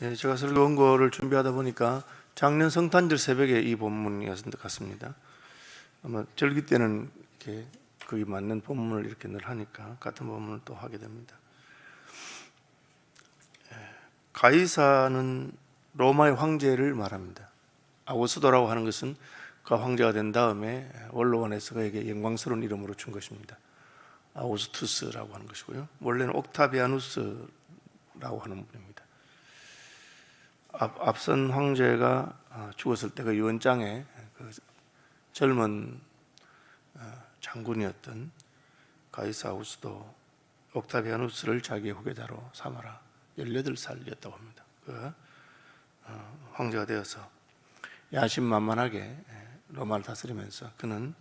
제가 설교 원고를 준비하다 보니까 작년 성탄절 새벽에 이 본문이었던 것 같습니다. 아마 절기 때는 이렇게 거기 맞는 본문을 이렇게 늘 하니까 같은 본문을 또 하게 됩니다. 가이사는 로마의 황제를 말합니다. 아우구스도라고 하는 것은 그 황제가 된 다음에 원로원에서 그에게 영광스러운 이름으로 준 것입니다. 아우구스투스라고 하는 것이고요. 원래는 옥타비아누스라고 하는 분입니다. 앞선 황제가 죽었을 때 그 유언장에 그 젊은 장군이었던 가이사 아우구스도 옥타비아누스를 자기의 후계자로 삼아라. 18살이었다고 합니다. 그 황제가 되어서 야심만만하게 로마를 다스리면서 그는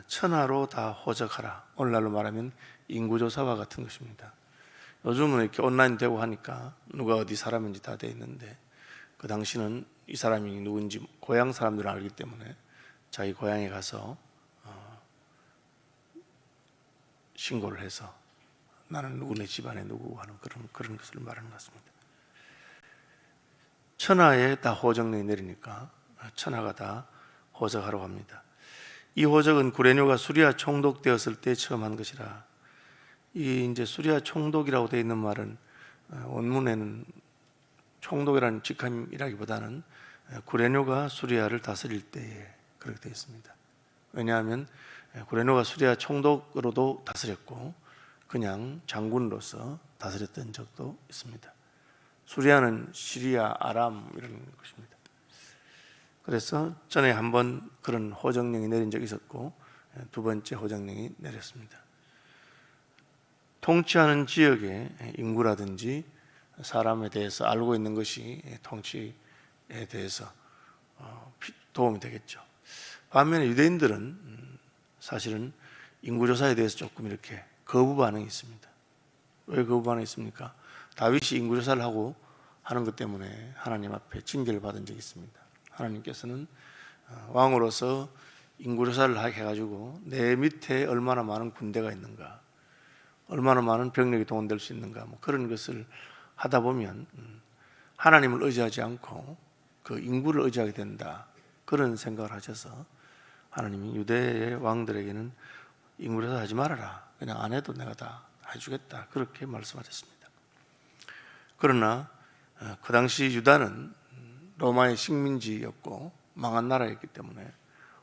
천하로 다 호적하라. 오늘날로 말하면 인구조사와 같은 것입니다. 요즘은 이렇게 온라인 되고 하니까 누가 어디 사람인지 다 돼 있는데 그 당시는 이 사람이 누군지 고향 사람들은 알기 때문에 자기 고향에 가서 신고를 해서 나는 누구네 집안에 누구 하는 그런 것을 말하는 것 같습니다. 천하에 다 호적령이 내리니까 천하가 다 호적하라고 합니다. 이 호적은 구레뇨가 수리아 총독되었을 때 처음 한 것이라. 이 이제 수리아 총독이라고 되어 있는 말은 원문에는 총독이라는 직함이라기보다는 구레뇨가 수리아를 다스릴 때에 그렇게 되어 있습니다. 왜냐하면 구레뇨가 수리아 총독으로도 다스렸고 그냥 장군으로서 다스렸던 적도 있습니다. 수리아는 시리아, 아람 이런 것입니다. 그래서 전에 한번 그런 호정령이 내린 적이 있었고 두 번째 호정령이 내렸습니다. 통치하는 지역의 인구라든지 사람에 대해서 알고 있는 것이 통치에 대해서 도움이 되겠죠. 반면에 유대인들은 사실은 인구조사에 대해서 조금 이렇게 거부 반응이 있습니다. 왜 거부 반응이 있습니까? 다윗이 인구조사를 하고 하는 것 때문에 하나님 앞에 징계를 받은 적이 있습니다. 하나님께서는 왕으로서 인구조사를 해가지고 내 밑에 얼마나 많은 군대가 있는가, 얼마나 많은 병력이 동원될 수 있는가, 뭐 그런 것을 하다 보면 하나님을 의지하지 않고 그 인구를 의지하게 된다, 그런 생각을 하셔서 하나님이 유대의 왕들에게는 인구조사 하지 말아라, 그냥 안 해도 내가 다 해주겠다, 그렇게 말씀하셨습니다. 그러나 그 당시 유다는 로마의 식민지였고 망한 나라였기 때문에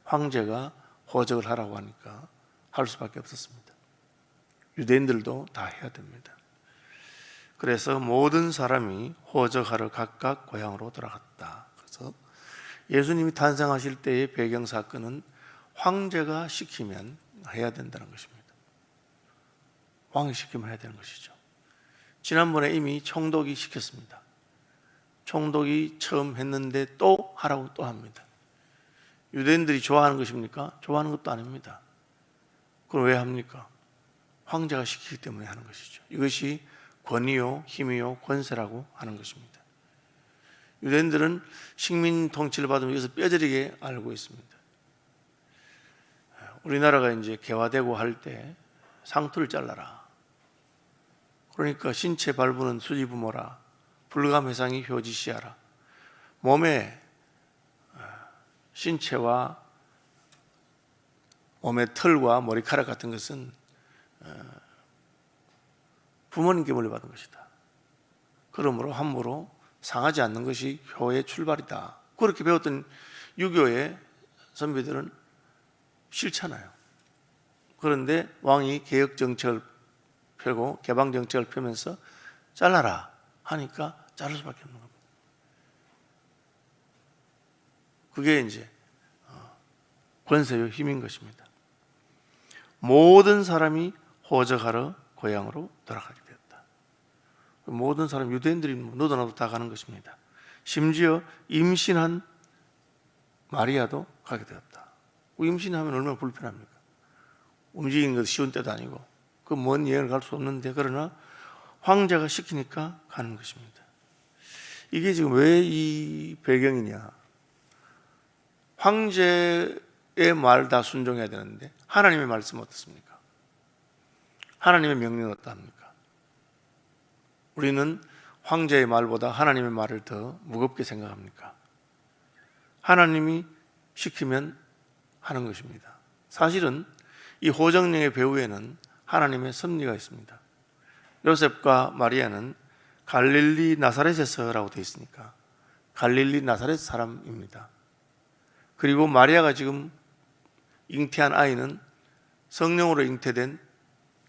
황제가 호적을 하라고 하니까 할 수밖에 없었습니다. 유대인들도 다 해야 됩니다. 그래서 모든 사람이 호적하러 각각 고향으로 돌아갔다. 그래서 예수님이 탄생하실 때의 배경 사건은 황제가 시키면 해야 된다는 것입니다. 왕이 시키면 해야 되는 것이죠. 지난번에 이미 총독이 시켰습니다. 총독이 처음 했는데 또 하라고 또 합니다. 유대인들이 좋아하는 것입니까? 좋아하는 것도 아닙니다. 그럼 왜 합니까? 황제가 시키기 때문에 하는 것이죠. 이것이 권위요, 힘이요, 권세라고 하는 것입니다. 유대인들은 식민 통치를 받으면 이것을 뼈저리게 알고 있습니다. 우리나라가 이제 개화되고 할 때 상투를 잘라라. 그러니까 신체 발부는 수지부모라. 불감회상이 효지시하라. 몸의 신체와 몸의 털과 머리카락 같은 것은 부모님께 물려받은 것이다. 그러므로 함부로 상하지 않는 것이 효의 출발이다. 그렇게 배웠던 유교의 선비들은 싫잖아요. 그런데 왕이 개혁정책을 펴고 개방정책을 펴면서 잘라라 하니까 자를 수밖에 없는 겁니다. 그게 이제 권세요, 힘인 것입니다. 모든 사람이 호적하러 고향으로 돌아가게 되었다. 모든 사람, 유대인들이 너도 나도 다 가는 것입니다. 심지어 임신한 마리아도 가게 되었다. 임신하면 얼마나 불편합니까? 움직이는 것도 쉬운 때도 아니고 그 먼 여행을 갈 수 없는데, 그러나 황제가 시키니까 가는 것입니다. 이게 지금 왜 이 배경이냐? 황제의 말 다 순종해야 되는데 하나님의 말씀은 어떻습니까? 하나님의 명령은 어떠합니까? 우리는 황제의 말보다 하나님의 말을 더 무겁게 생각합니까? 하나님이 시키면 하는 것입니다. 사실은 이 호정령의 배후에는 하나님의 섭리가 있습니다. 요셉과 마리아는 갈릴리 나사렛에서라고 되어 있으니까 갈릴리 나사렛 사람입니다. 그리고 마리아가 지금 잉태한 아이는 성령으로 잉태된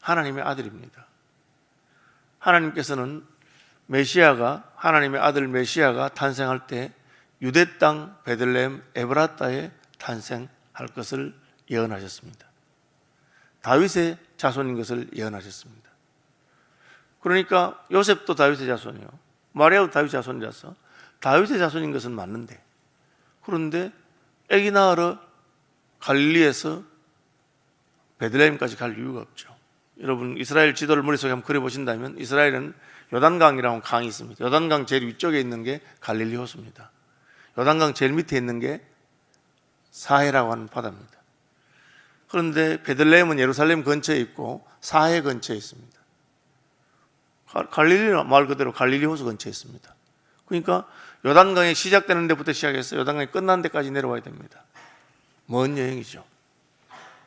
하나님의 아들입니다. 하나님께서는 하나님의 아들 메시아가 탄생할 때 유대 땅 베들레헴 에브라타에 탄생할 것을 예언하셨습니다. 다윗의 자손인 것을 예언하셨습니다. 그러니까 요셉도 다윗의 자손이요, 마리아도 다윗의 자손이라서 다윗의 자손인 것은 맞는데, 그런데 아기 낳으러 갈릴리에서 베들레헴까지 갈 이유가 없죠. 여러분 이스라엘 지도를 머릿속에 한번 그려보신다면 이스라엘은 요단강이라는 강이 있습니다. 요단강 제일 위쪽에 있는 게 갈릴리 호수입니다. 요단강 제일 밑에 있는 게 사해라고 하는 바다입니다. 그런데 베들레헴은 예루살렘 근처에 있고 사해 근처에 있습니다. 갈릴리는 말 그대로 갈릴리 호수 근처에 있습니다. 그러니까 요단강이 시작되는 데부터 시작해서 요단강이 끝난 데까지 내려와야 됩니다. 먼 여행이죠.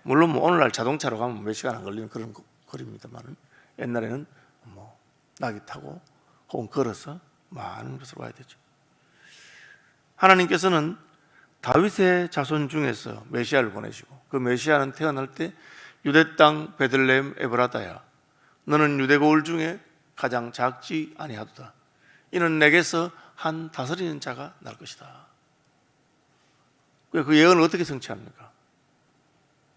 물론 오늘날 자동차로 가면 몇 시간 안 걸리는 그런 거리입니다만 옛날에는 낙이 타고 혹은 걸어서 많은 곳으로 와야 되죠. 하나님께서는 다윗의 자손 중에서 메시아를 보내시고 그 메시아는 태어날 때 유대 땅 베들레헴 에브라다야 너는 유대 고을 중에 가장 작지 아니하도다. 이는 내게서 한 다스리는 자가 날 것이다. 그 예언을 어떻게 성취합니까?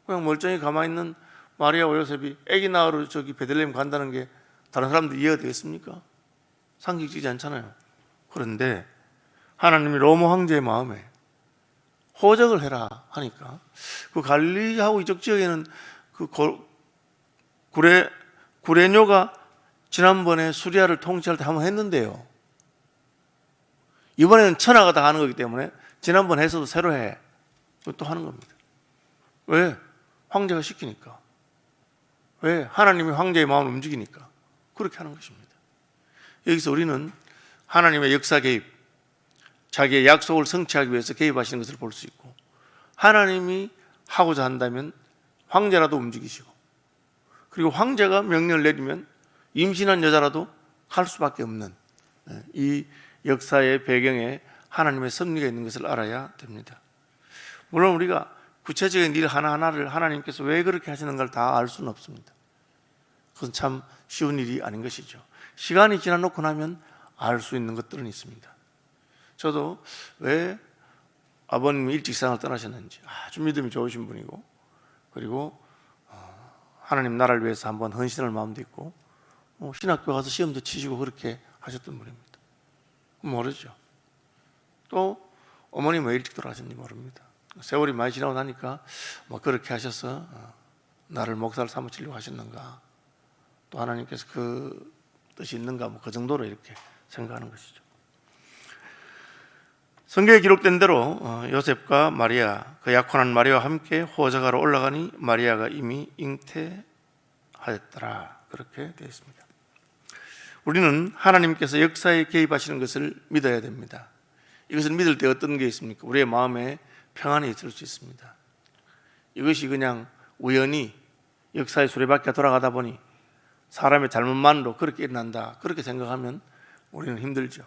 그냥 멀쩡히 가만히 있는 마리아와 요셉이 아기 낳으러 저기 베들레헴 간다는 게 다른 사람들 이해가 되겠습니까? 상식적이지 않잖아요. 그런데 하나님이 로마 황제의 마음에 호적을 해라 하니까 그 갈릴리하고 이쪽 지역에는 그 구레뇨가 지난번에 수리아를 통치할 때 한번 했는데요. 이번에는 천하가 다 하는 거기 때문에 지난번 해서도 새로 해. 또 하는 겁니다. 왜? 황제가 시키니까. 왜? 하나님이 황제의 마음을 움직이니까. 그렇게 하는 것입니다. 여기서 우리는 하나님의 역사 개입, 자기의 약속을 성취하기 위해서 개입하시는 것을 볼 수 있고, 하나님이 하고자 한다면 황제라도 움직이시고, 그리고 황제가 명령을 내리면 임신한 여자라도 갈 수밖에 없는 이 역사의 배경에 하나님의 섭리가 있는 것을 알아야 됩니다. 물론 우리가 구체적인 일 하나하나를 하나님께서 왜 그렇게 하시는가를 다 알 수는 없습니다. 그건 참 쉬운 일이 아닌 것이죠. 시간이 지나놓고 나면 알 수 있는 것들은 있습니다. 저도 왜 아버님이 일찍 세상을 떠나셨는지 아주 믿음이 좋으신 분이고, 그리고 하나님 나라를 위해서 한번 헌신할 마음도 있고, 신학교 가서 시험도 치시고 그렇게 하셨던 분입니다. 모르죠. 또 어머님 왜 일찍 돌아가셨는지 모릅니다. 세월이 많이 지나고 나니까 그렇게 하셔서 나를 목사를 삼으시려고 하셨는가, 또 하나님께서 그 뜻이 있는가, 그 정도로 이렇게 생각하는 것이죠. 성경에 기록된 대로 요셉과 마리아, 그 약혼한 마리아와 함께 호적하러 올라가니 마리아가 이미 잉태하였더라. 그렇게 되어 있습니다. 우리는 하나님께서 역사에 개입하시는 것을 믿어야 됩니다. 이것을 믿을 때 어떤 게 있습니까? 우리의 마음에 평안이 있을 수 있습니다. 이것이 그냥 우연히 역사의 수레바퀴가 돌아가다 보니 사람의 잘못만으로 그렇게 일어난다, 그렇게 생각하면 우리는 힘들죠.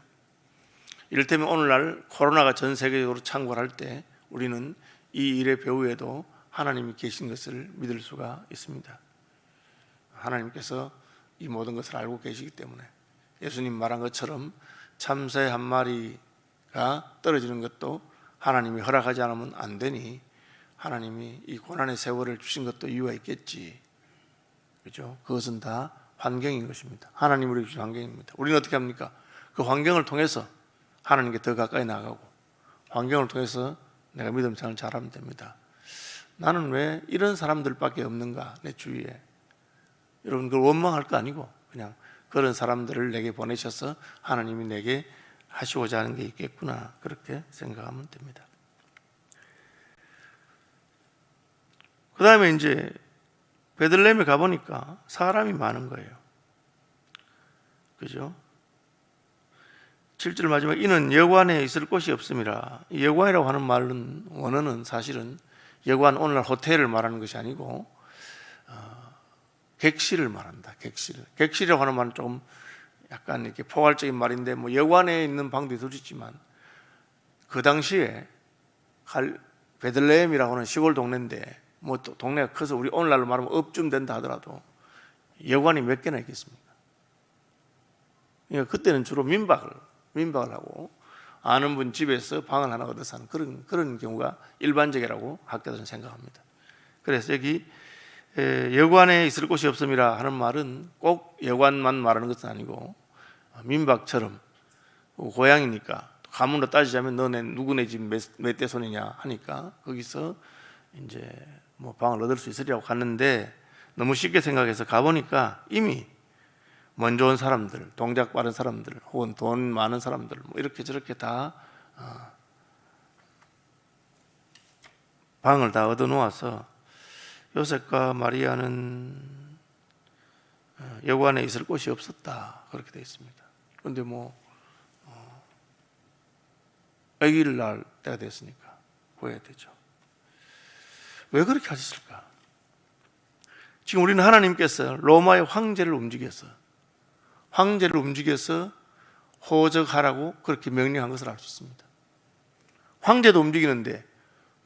이를테면 오늘날 코로나가 전 세계적으로 창궐할 때 우리는 이 일의 배후에도 하나님이 계신 것을 믿을 수가 있습니다. 하나님께서 이 모든 것을 알고 계시기 때문에 예수님 말한 것처럼 참새 한 마리가 떨어지는 것도 하나님이 허락하지 않으면 안 되니 하나님이 이 고난의 세월을 주신 것도 이유가 있겠지. 그렇죠? 그것은 다 환경인 것입니다. 하나님 우리에게 주신 환경입니다. 우리는 어떻게 합니까? 그 환경을 통해서 하나님께 더 가까이 나가고, 환경을 통해서 내가 믿음 생활을 잘하면 됩니다. 나는 왜 이런 사람들밖에 없는가 내 주위에. 여러분 그걸 원망할 거 아니고 그냥 그런 사람들을 내게 보내셔서 하나님이 내게 하시고자 하는 게 있겠구나, 그렇게 생각하면 됩니다. 그 다음에 이제 베들레헴에 가보니까 사람이 많은 거예요. 그죠? 7절 마지막 이는 여관에 있을 곳이 없음이라. 이 여관이라고 하는 말은 원어는 사실은 여관 오늘날 호텔을 말하는 것이 아니고 객실을 말한다. 객실이라고 하는 말은 좀 약간 이렇게 포괄적인 말인데 뭐 여관에 있는 방도 있지만 그 당시에 베들레헴이라고 하는 시골 동네인데 뭐 또 동네가 커서 우리 오늘날로 말하면 읍쯤 된다 하더라도 여관이 몇 개나 있겠습니까? 그러니까 그때는 주로 민박을 하고 아는 분 집에서 방을 하나 얻어 사는 그런 경우가 일반적이라고 학자들은 생각합니다. 그래서 여기 여관에 있을 곳이 없음이라 하는 말은 꼭 여관만 말하는 것은 아니고 민박처럼 고향이니까 가문으로 따지자면 너네 누구네 집 몇 대손이냐 하니까 거기서 이제 뭐 방을 얻을 수 있으리라고 갔는데 너무 쉽게 생각해서 가보니까 이미 먼저 온 사람들, 동작 빠른 사람들, 혹은 돈 많은 사람들 뭐 이렇게 저렇게 다 방을 다 얻어 놓아서 요셉과 마리아는 여관에 있을 곳이 없었다 그렇게 되어 있습니다. 그런데 뭐 아기를 낳을 때가 됐으니까 구해야 되죠. 왜 그렇게 하셨을까? 지금 우리는 하나님께서 로마의 황제를 움직여서 호적하라고 그렇게 명령한 것을 알 수 있습니다. 황제도 움직이는데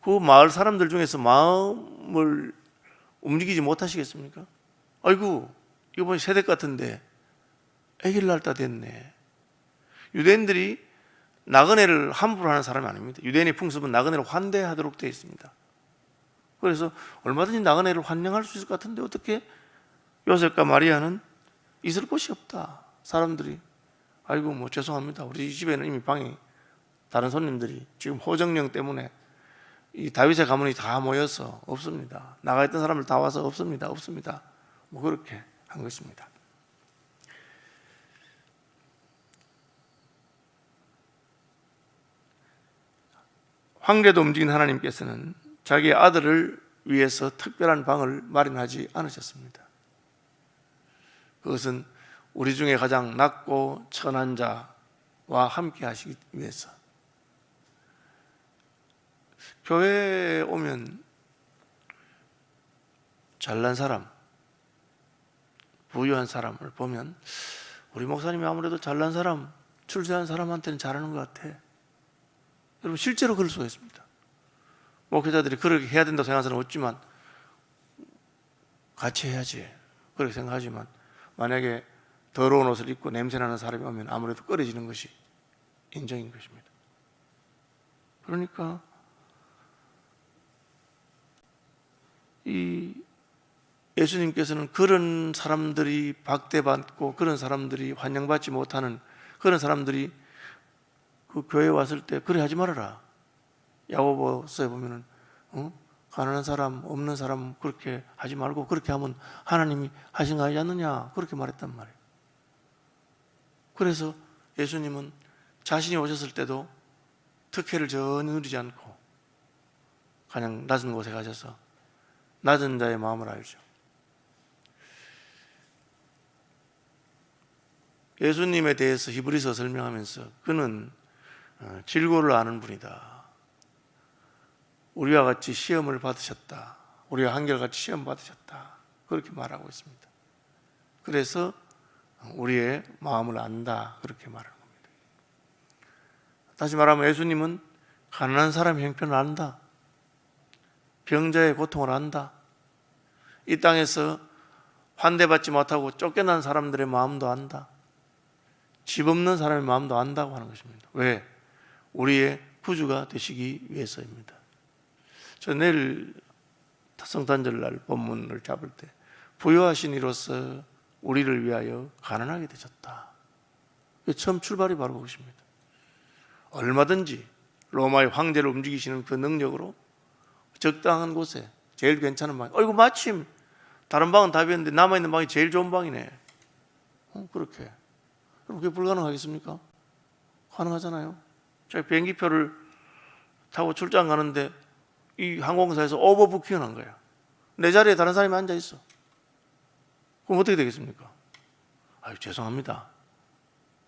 그 마을 사람들 중에서 마음을 움직이지 못하시겠습니까? 아이고 이번 세댁 같은데 아기를 낳을 때 됐네. 유대인들이 나그네를 함부로 하는 사람이 아닙니다. 유대인의 풍습은 나그네를 환대하도록 되어 있습니다. 그래서 얼마든지 나그네를 환영할 수 있을 것 같은데 어떻게 요셉과 마리아는 있을 곳이 없다. 사람들이 아이고 뭐 죄송합니다. 우리 집에는 이미 방이 다른 손님들이 지금 호정령 때문에 이 다윗의 가문이 다 모여서 없습니다. 나가 있던 사람들 다 와서 없습니다. 뭐 그렇게 한 것입니다. 황제도 움직인 하나님께서는 자기의 아들을 위해서 특별한 방을 마련하지 않으셨습니다. 그것은 우리 중에 가장 낮고 천한 자와 함께 하시기 위해서. 교회에 오면 잘난 사람, 부유한 사람을 보면 우리 목사님이 아무래도 잘난 사람, 출세한 사람한테는 잘하는 것 같아. 여러분 실제로 그럴 수가 있습니다. 목회자들이 그렇게 해야 된다고 생각하는 사람은 없지만 같이 해야지 그렇게 생각하지만 만약에 더러운 옷을 입고 냄새나는 사람이 오면 아무래도 꺼려지는 것이 인정인 것입니다. 그러니까 이 예수님께서는 그런 사람들이 박대받고 그런 사람들이 환영받지 못하는 그런 사람들이 그 교회에 왔을 때 그래 하지 말아라. 야고보서에 보면은 가난한 사람, 없는 사람 그렇게 하지 말고 그렇게 하면 하나님이 하신 거 아니지 않느냐 그렇게 말했단 말이에요. 그래서 예수님은 자신이 오셨을 때도 특혜를 전혀 누리지 않고 그냥 낮은 곳에 가셔서 낮은 자의 마음을 알죠. 예수님에 대해서 히브리서 설명하면서 그는 질고를 아는 분이다. 우리와 같이 시험을 받으셨다. 우리와 한결같이 시험 받으셨다. 그렇게 말하고 있습니다. 그래서 우리의 마음을 안다. 그렇게 말하는 겁니다. 다시 말하면 예수님은 가난한 사람의 형편을 안다. 병자의 고통을 안다. 이 땅에서 환대받지 못하고 쫓겨난 사람들의 마음도 안다. 집 없는 사람의 마음도 안다고 하는 것입니다. 왜? 우리의 구주가 되시기 위해서입니다. 저 내일 성탄절날 본문을 잡을 때 부요하신 이로써 우리를 위하여 가난하게 되셨다. 처음 출발이 바로 그것입니다. 얼마든지 로마의 황제를 움직이시는 그 능력으로 적당한 곳에 제일 괜찮은 방. 어이구 마침 다른 방은 다 비었는데 남아있는 방이 제일 좋은 방이네. 그렇게. 그럼 그게 불가능하겠습니까? 가능하잖아요. 제가 비행기표를 타고 출장 가는데 이 항공사에서 오버부킹을 한 거야. 내 자리에 다른 사람이 앉아 있어. 그럼 어떻게 되겠습니까? 아유 죄송합니다.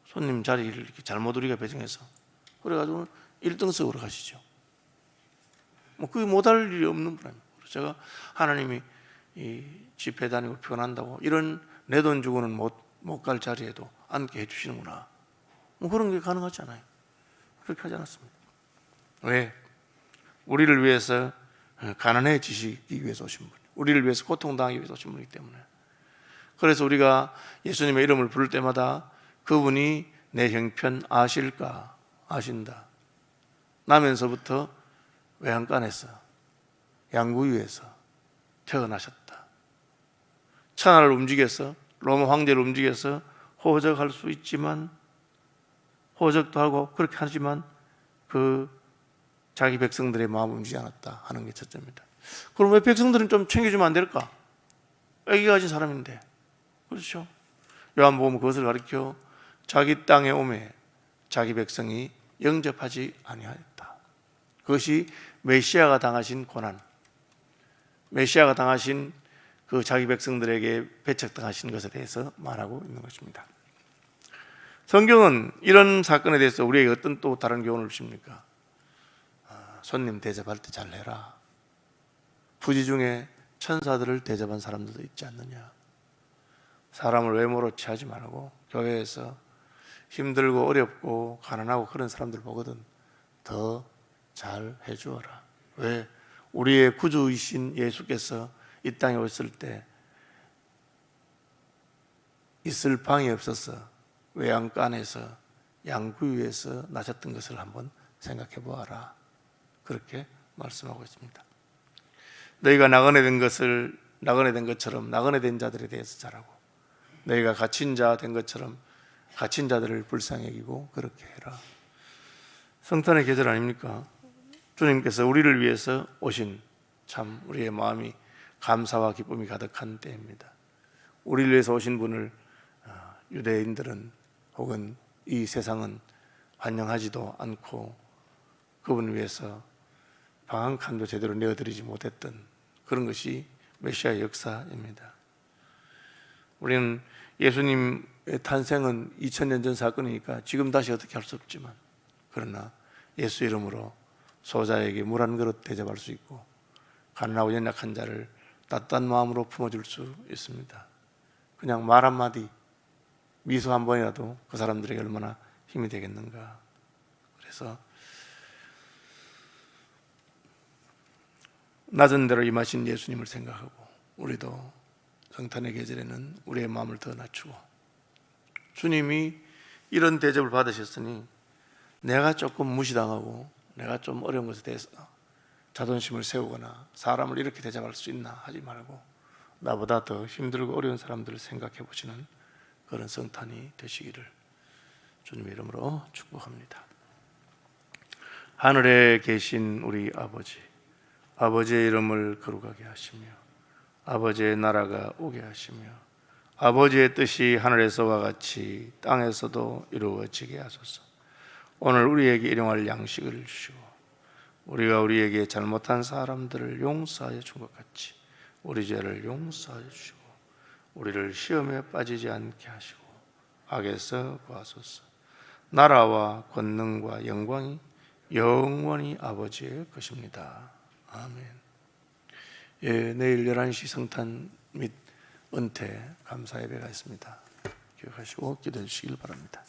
손님 자리를 이렇게 잘못 우리가 배정해서 그래가지고 1등석으로 가시죠. 뭐 그게 못할 일이 없는 분입니다. 제가 하나님이 이 집회 다니고 피곤한다고 이런 내 돈 주고는 못 갈 자리에도 앉게 해주시는구나. 뭐 그런 게 가능하지 않아요. 그렇게 하지 않았습니다. 왜? 우리를 위해서 가난해지시기 위해서 오신 분, 우리를 위해서 고통당하기 위해서 오신 분이기 때문에. 그래서 우리가 예수님의 이름을 부를 때마다 그분이 내 형편 아실까? 아신다. 나면서부터 외양간에서 양구유에서 태어나셨다. 천하를 움직여서 로마 황제를 움직여서 호적할 수 있지만 호적도 하고 그렇게 하지만 그 자기 백성들의 마음을 움직이지 않았다 하는 게 첫째입니다. 그럼 왜 백성들은 좀 챙겨주면 안 될까? 애기가 가진 사람인데. 그렇죠? 요한복음은 그것을 가리켜 자기 땅에 오매 자기 백성이 영접하지 아니하였다. 그것이 메시아가 당하신 고난, 메시아가 당하신 그 자기 백성들에게 배척당하신 것에 대해서 말하고 있는 것입니다. 성경은 이런 사건에 대해서 우리에게 어떤 또 다른 교훈을 주십니까? 손님 대접할 때 잘해라. 부지 중에 천사들을 대접한 사람들도 있지 않느냐. 사람을 외모로 취하지 말고 교회에서 힘들고 어렵고 가난하고 그런 사람들 보거든 더 잘 해주어라. 왜? 우리의 구주이신 예수께서 이 땅에 오셨을 때 있을 방이 없어서 외양간에서 양구유에서 나셨던 것을 한번 생각해 보아라. 그렇게 말씀하고 있습니다. 너희가 나그네 된 것처럼 나그네 된 자들에 대해서 잘하고 너희가 갇힌 자 된 것처럼 갇힌 자들을 불쌍히 여기고 그렇게 해라. 성탄의 계절 아닙니까? 주님께서 우리를 위해서 오신 참 우리의 마음이 감사와 기쁨이 가득한 때입니다. 우리를 위해서 오신 분을 유대인들은 혹은 이 세상은 환영하지도 않고 그분을 위해서 방 한 칸도 제대로 내어드리지 못했던 그런 것이 메시아의 역사입니다. 우리는 예수님의 탄생은 2000년 전 사건이니까 지금 다시 어떻게 할 수 없지만 그러나 예수 이름으로 소자에게 물 한 그릇 대접할 수 있고 가난하고 연약한 자를 따뜻한 마음으로 품어줄 수 있습니다. 그냥 말 한마디 미소 한 번이라도 그 사람들에게 얼마나 힘이 되겠는가. 그래서 낮은 대로 임하신 예수님을 생각하고 우리도 성탄의 계절에는 우리의 마음을 더 낮추고 주님이 이런 대접을 받으셨으니 내가 조금 무시당하고 내가 좀 어려운 것에 대해서 자존심을 세우거나 사람을 이렇게 대접할 수 있나 하지 말고 나보다 더 힘들고 어려운 사람들을 생각해 보시는 그런 성탄이 되시기를 주님의 이름으로 축복합니다. 하늘에 계신 우리 아버지, 아버지의 이름을 거룩하게 하시며 아버지의 나라가 오게 하시며 아버지의 뜻이 하늘에서와 같이 땅에서도 이루어지게 하소서. 오늘 우리에게 일용할 양식을 주시고 우리가 우리에게 잘못한 사람들을 용서하여 준 것 같이 우리 죄를 용서하여 주시고 우리를 시험에 빠지지 않게 하시고 악에서 구하소서. 나라와 권능과 영광이 영원히 아버지의 것입니다. 아멘. 예, 내일 11시 성탄 및 은퇴 감사 예배가 있습니다. 기억하시고 기도해 주시길 바랍니다.